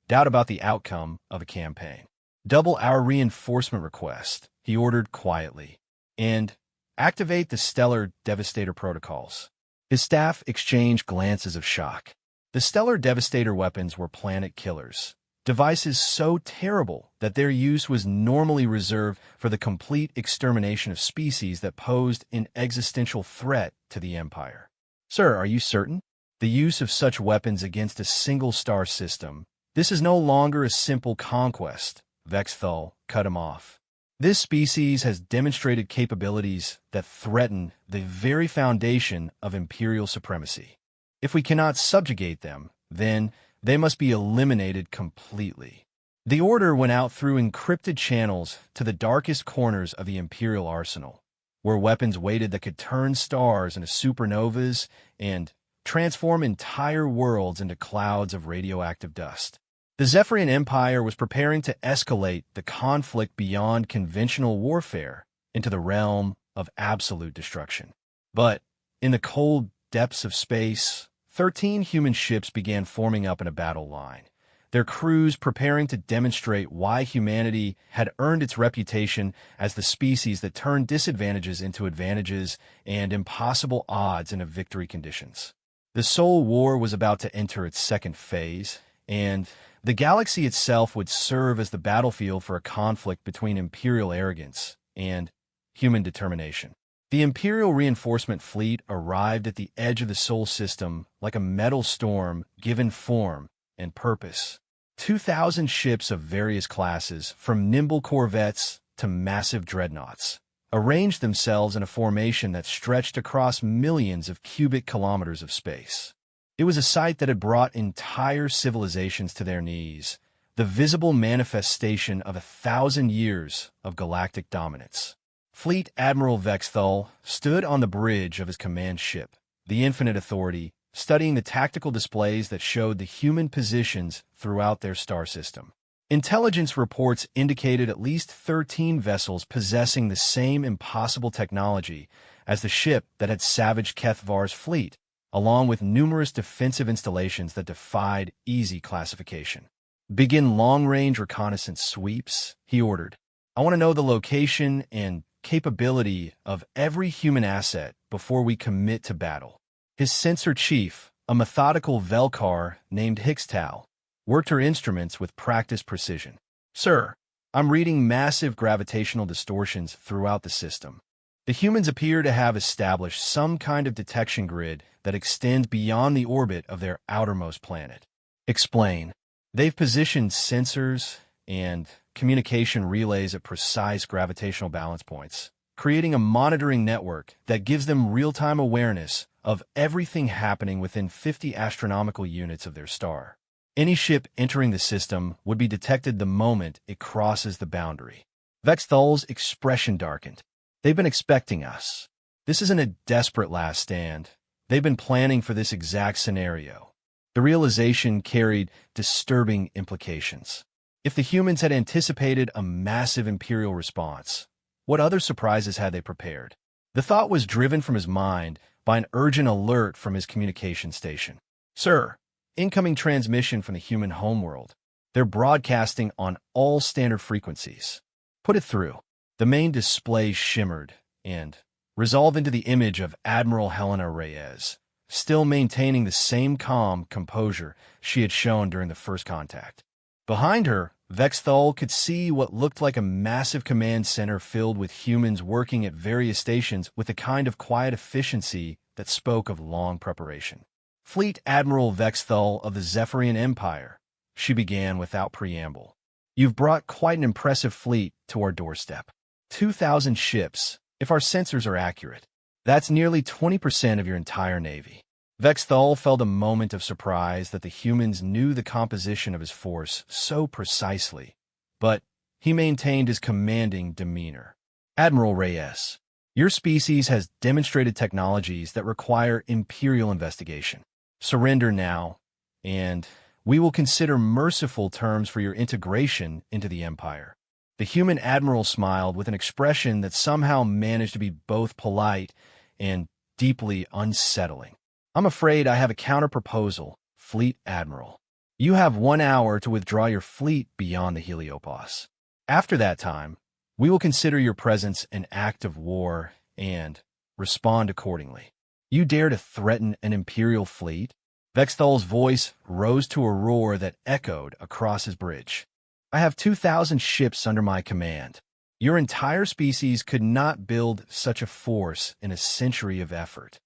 doubt about the outcome of a campaign. "Double our reinforcement request," he ordered quietly, "and activate the Stellar Devastator protocols." His staff exchanged glances of shock. The Stellar Devastator weapons were planet killers, devices so terrible that their use was normally reserved for the complete extermination of species that posed an existential threat to the Empire. "Sir, are you certain? The use of such weapons against a single star system. This is no longer a simple conquest," Vexthal cut him off. "This species has demonstrated capabilities that threaten the very foundation of Imperial supremacy. If we cannot subjugate them, then they must be eliminated completely." The order went out through encrypted channels to the darkest corners of the Imperial arsenal, where weapons waited that could turn stars into supernovas and transform entire worlds into clouds of radioactive dust. The Zephyrian Empire was preparing to escalate the conflict beyond conventional warfare into the realm of absolute destruction. But in the cold depths of space, 13 human ships began forming up in a battle line, their crews preparing to demonstrate why humanity had earned its reputation as the species that turned disadvantages into advantages and impossible odds into victory conditions. The Soul War was about to enter its second phase, and the galaxy itself would serve as the battlefield for a conflict between Imperial arrogance and human determination. The Imperial reinforcement fleet arrived at the edge of the Sol system like a metal storm given form and purpose. 2,000 ships of various classes, from nimble corvettes to massive dreadnoughts, arranged themselves in a formation that stretched across millions of cubic kilometers of space. It was a sight that had brought entire civilizations to their knees, the visible manifestation of 1,000 years of galactic dominance. Fleet Admiral Vexthal stood on the bridge of his command ship, the Infinite Authority, studying the tactical displays that showed the human positions throughout their star system. Intelligence reports indicated at least 13 vessels possessing the same impossible technology as the ship that had savaged Kethvar's fleet, along with numerous defensive installations that defied easy classification. "Begin long-range reconnaissance sweeps," he ordered. "I want to know the location and capability of every human asset before we commit to battle." His sensor chief, a methodical Velkar named Hixtal, worked her instruments with practiced precision. "Sir, I'm reading massive gravitational distortions throughout the system. The humans appear to have established some kind of detection grid that extends beyond the orbit of their outermost planet." "Explain." "They've positioned sensors and communication relays at precise gravitational balance points, creating a monitoring network that gives them real-time awareness of everything happening within 50 astronomical units of their star. Any ship entering the system would be detected the moment it crosses the boundary." Vexthal's expression darkened. "They've been expecting us. This isn't a desperate last stand. They've been planning for this exact scenario." The realization carried disturbing implications. If the humans had anticipated a massive Imperial response, what other surprises had they prepared? The thought was driven from his mind by an urgent alert from his communication station. "Sir, incoming transmission from the human homeworld. They're broadcasting on all standard frequencies." "Put it through." The main display shimmered and resolved into the image of Admiral Helena Reyes, still maintaining the same calm composure she had shown during the first contact. Behind her, Vexthal could see what looked like a massive command center filled with humans working at various stations with a kind of quiet efficiency that spoke of long preparation. "Fleet Admiral Vexthal of the Zephyrian Empire," she began without preamble. "You've brought quite an impressive fleet to our doorstep. 2,000 ships, if our sensors are accurate. That's nearly 20% of your entire navy." Vexthal felt a moment of surprise that the humans knew the composition of his force so precisely, but he maintained his commanding demeanor. "Admiral Reyes, your species has demonstrated technologies that require Imperial investigation. Surrender now, and we will consider merciful terms for your integration into the Empire." The human admiral smiled with an expression that somehow managed to be both polite and deeply unsettling. "I'm afraid I have a counter-proposal, Fleet Admiral. You have 1 hour to withdraw your fleet beyond the Heliopause. After that time, we will consider your presence an act of war and respond accordingly." "You dare to threaten an Imperial fleet?" Vexthal's voice rose to a roar that echoed across his bridge. "I have 2,000 ships under my command. Your entire species could not build such a force in a century of effort."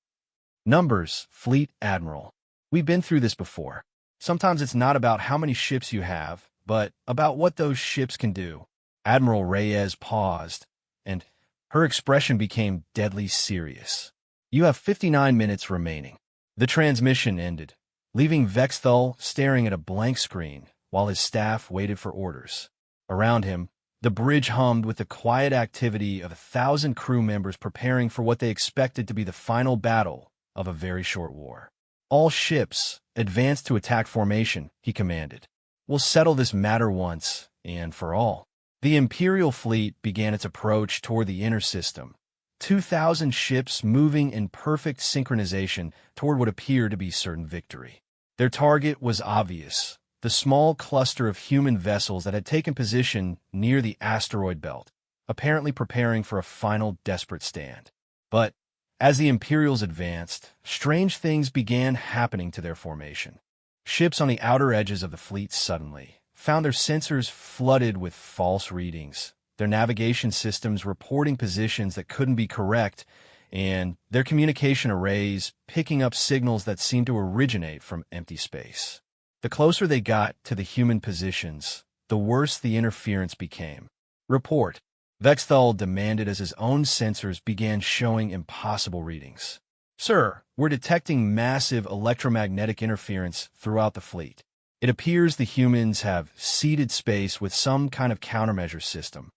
"Numbers, Fleet Admiral. We've been through this before. Sometimes it's not about how many ships you have, but about what those ships can do." Admiral Reyes paused, and her expression became deadly serious. "You have 59 minutes remaining." The transmission ended, leaving Vexthal staring at a blank screen while his staff waited for orders. Around him, the bridge hummed with the quiet activity of 1,000 crew members preparing for what they expected to be the final battle of a very short war. "All ships, advance to attack formation," he commanded. "We'll settle this matter once and for all." The Imperial fleet began its approach toward the inner system, 2,000 ships moving in perfect synchronization toward what appeared to be certain victory. Their target was obvious: the small cluster of human vessels that had taken position near the asteroid belt, apparently preparing for a final desperate stand. But as the Imperials advanced, strange things began happening to their formation. Ships on the outer edges of the fleet suddenly found their sensors flooded with false readings, their navigation systems reporting positions that couldn't be correct, and their communication arrays picking up signals that seemed to originate from empty space. The closer they got to the human positions, the worse the interference became. "Report," Vexthal demanded as his own sensors began showing impossible readings. "Sir, we're detecting massive electromagnetic interference throughout the fleet. It appears the humans have seeded space with some kind of countermeasure system."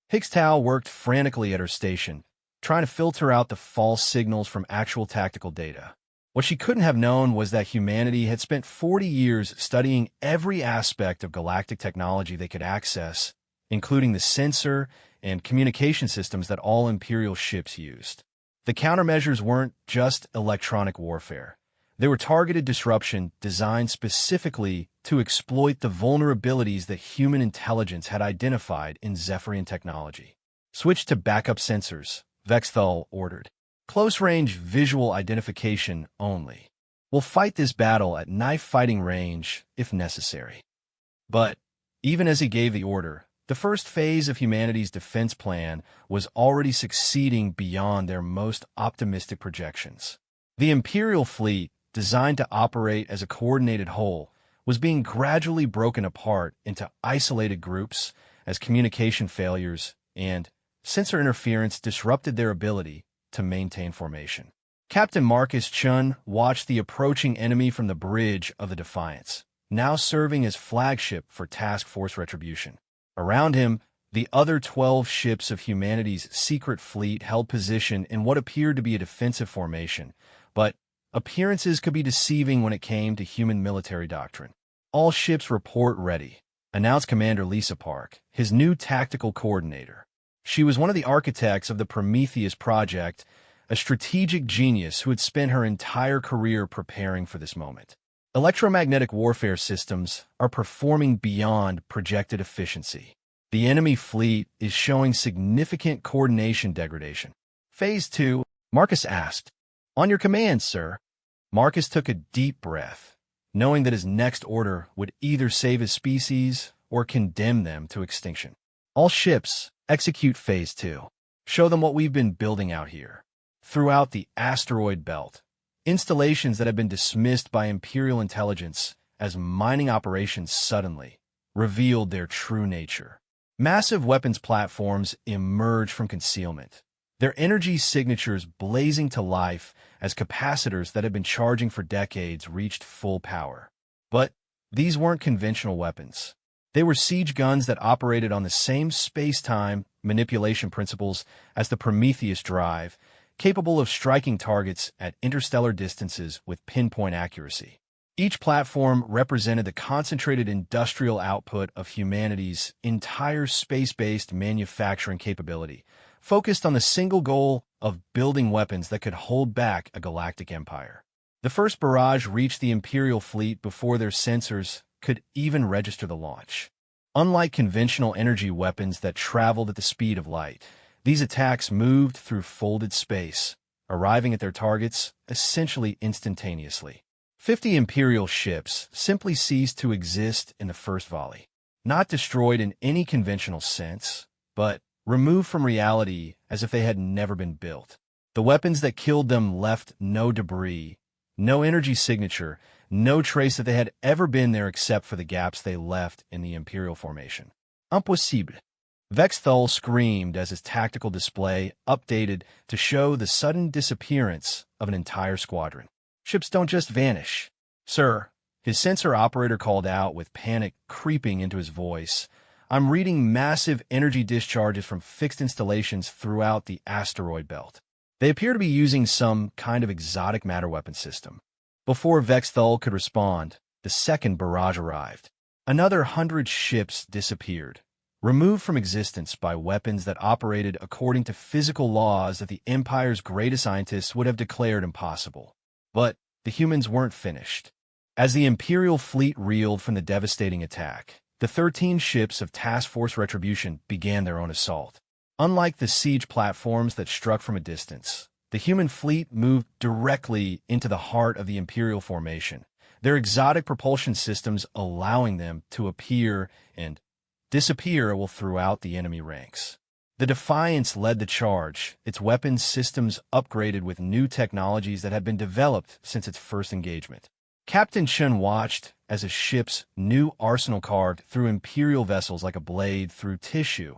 Higgs-Tau worked frantically at her station, trying to filter out the false signals from actual tactical data. What she couldn't have known was that humanity had spent 40 years studying every aspect of galactic technology they could access, including the sensor and communication systems that all Imperial ships used. The countermeasures weren't just electronic warfare. They were targeted disruption designed specifically to exploit the vulnerabilities that human intelligence had identified in Zephyrian technology. "Switch to backup sensors," Vexthal ordered. "Close-range visual identification only. We'll fight this battle at knife-fighting range if necessary." But even as he gave the order, the first phase of humanity's defense plan was already succeeding beyond their most optimistic projections. The Imperial fleet, designed to operate as a coordinated whole, was being gradually broken apart into isolated groups as communication failures and sensor interference disrupted their ability to maintain formation. Captain Marcus Chun watched the approaching enemy from the bridge of the Defiance, now serving as flagship for Task Force Retribution. Around him, the other 12 ships of humanity's secret fleet held position in what appeared to be a defensive formation, but appearances could be deceiving when it came to human military doctrine. "All ships report ready," announced Commander Lisa Park, his new tactical coordinator. She was one of the architects of the Prometheus project, a strategic genius who had spent her entire career preparing for this moment. "Electromagnetic warfare systems are performing beyond projected efficiency. The enemy fleet is showing significant coordination degradation." "Phase 2, Marcus asked. "On your command, sir." Marcus took a deep breath, knowing that his next order would either save his species or condemn them to extinction. "All ships, execute Phase 2. Show them what we've been building out here." Throughout the asteroid belt, installations that had been dismissed by Imperial intelligence as mining operations suddenly revealed their true nature. Massive weapons platforms emerged from concealment, their energy signatures blazing to life as capacitors that had been charging for decades reached full power. But these weren't conventional weapons. They were siege guns that operated on the same space-time manipulation principles as the Prometheus drive, capable of striking targets at interstellar distances with pinpoint accuracy. Each platform represented the concentrated industrial output of humanity's entire space-based manufacturing capability, focused on the single goal of building weapons that could hold back a galactic empire. The first barrage reached the Imperial fleet before their sensors could even register the launch. Unlike conventional energy weapons that traveled at the speed of light, these attacks moved through folded space, arriving at their targets essentially instantaneously. 50 Imperial ships simply ceased to exist in the first volley, not destroyed in any conventional sense, but removed from reality as if they had never been built. The weapons that killed them left no debris, no energy signature, no trace that they had ever been there except for the gaps they left in the Imperial formation. "Impossible!" Vexthal screamed as his tactical display updated to show the sudden disappearance of an entire squadron. "Ships don't just vanish." "Sir," His sensor operator called out with panic creeping into his voice. "I'm reading massive energy discharges from fixed installations throughout the asteroid belt. They appear to be using some kind of exotic matter weapon system." Before Vexthul could respond, the second barrage arrived. Another 100 ships disappeared, removed from existence by weapons that operated according to physical laws that the Empire's greatest scientists would have declared impossible. But the humans weren't finished. As the Imperial fleet reeled from the devastating attack, the 13 ships of Task Force Retribution began their own assault. Unlike the siege platforms that struck from a distance, the human fleet moved directly into the heart of the Imperial formation, their exotic propulsion systems allowing them to appear and disappear throughout the enemy ranks. The Defiance led the charge, its weapons systems upgraded with new technologies that had been developed since its first engagement. Captain Chen watched as a ship's new arsenal carved through Imperial vessels like a blade through tissue,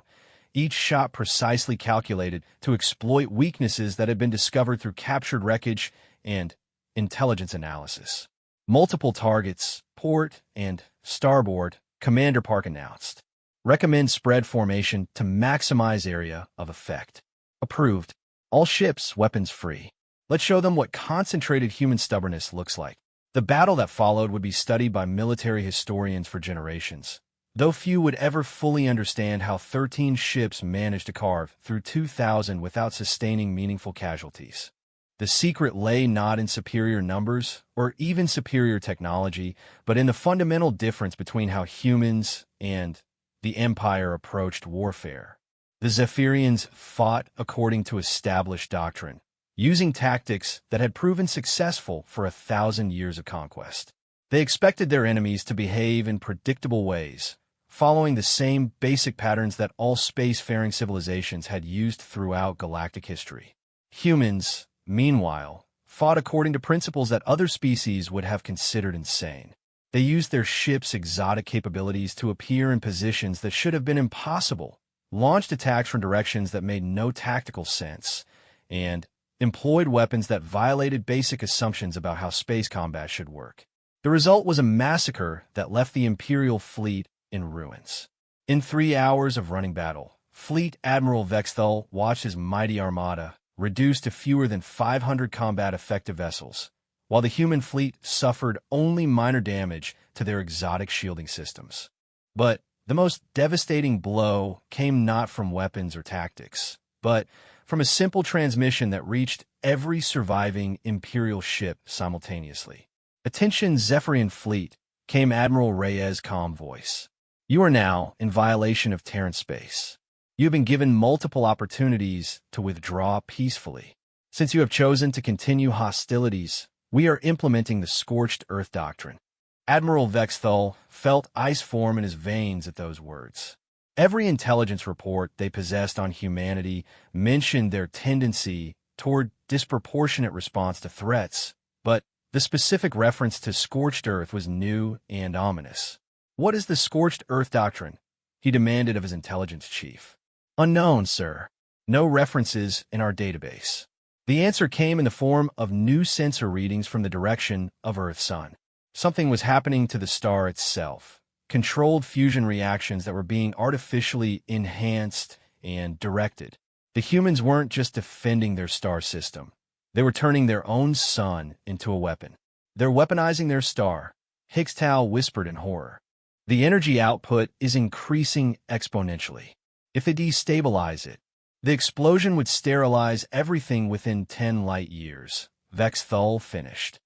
each shot precisely calculated to exploit weaknesses that had been discovered through captured wreckage and intelligence analysis. Multiple targets, port and starboard, Commander Park announced. Recommend spread formation to maximize area of effect. Approved. All ships weapons free. Let's show them what concentrated human stubbornness looks like. The battle that followed would be studied by military historians for generations, though few would ever fully understand how 13 ships managed to carve through 2,000 without sustaining meaningful casualties. The secret lay not in superior numbers or even superior technology, but in the fundamental difference between how humans and the Empire approached warfare. The Zephyrians fought according to established doctrine, using tactics that had proven successful for 1,000 years of conquest. They expected their enemies to behave in predictable ways, following the same basic patterns that all spacefaring civilizations had used throughout galactic history. Humans, meanwhile, fought according to principles that other species would have considered insane. They used their ships' exotic capabilities to appear in positions that should have been impossible, launched attacks from directions that made no tactical sense, and employed weapons that violated basic assumptions about how space combat should work. The result was a massacre that left the Imperial fleet in ruins. In 3 hours of running battle, Fleet Admiral Vexthul watched his mighty armada reduced to fewer than 500 combat-effective vessels, while the human fleet suffered only minor damage to their exotic shielding systems. But the most devastating blow came not from weapons or tactics, but from a simple transmission that reached every surviving Imperial ship simultaneously. "Attention, Zephyrian fleet," came Admiral Reyes' calm voice. "You are now in violation of Terran space. You have been given multiple opportunities to withdraw peacefully. Since you have chosen to continue hostilities, we are implementing the Scorched Earth Doctrine." Admiral Vexthul felt ice form in his veins at those words. Every intelligence report they possessed on humanity mentioned their tendency toward disproportionate response to threats, but the specific reference to Scorched Earth was new and ominous. "What is the Scorched Earth Doctrine?" he demanded of his intelligence chief. "Unknown, sir. No references in our database." The answer came in the form of new sensor readings from the direction of Earth-Sun. Something was happening to the star itself. Controlled fusion reactions that were being artificially enhanced and directed. The humans weren't just defending their star system. They were turning their own sun into a weapon. "They're weaponizing their star," Higgs-Tau whispered in horror. "The energy output is increasing exponentially. If they destabilize it, the explosion would sterilize everything within 10 light years," Vexthul finished.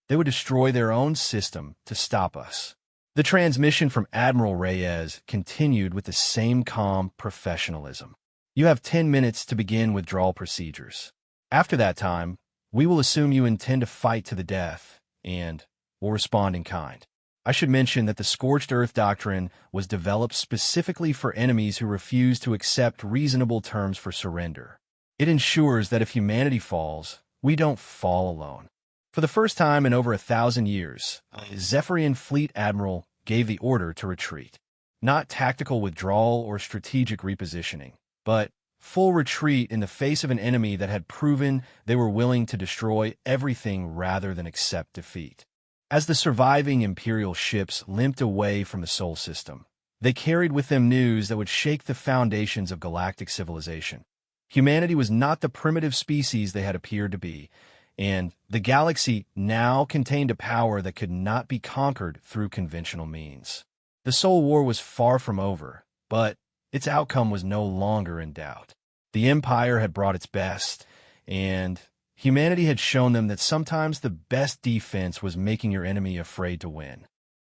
"They would destroy their own system to stop us." The transmission from Admiral Reyes continued with the same calm professionalism. "You have 10 minutes to begin withdrawal procedures. After that time, we will assume you intend to fight to the death, and will respond in kind." I should mention that the Scorched Earth Doctrine was developed specifically for enemies who refuse to accept reasonable terms for surrender. It ensures that if humanity falls, we don't fall alone. For the first time in over 1,000 years, a Zephyrian fleet admiral gave the order to retreat. Not tactical withdrawal or strategic repositioning, but full retreat in the face of an enemy that had proven they were willing to destroy everything rather than accept defeat. As the surviving Imperial ships limped away from the Sol system, they carried with them news that would shake the foundations of galactic civilization. Humanity was not the primitive species they had appeared to be, and the galaxy now contained a power that could not be conquered through conventional means. The Sol War was far from over, but its outcome was no longer in doubt. The Empire had brought its best, and humanity had shown them that sometimes the best defense was making your enemy afraid to win.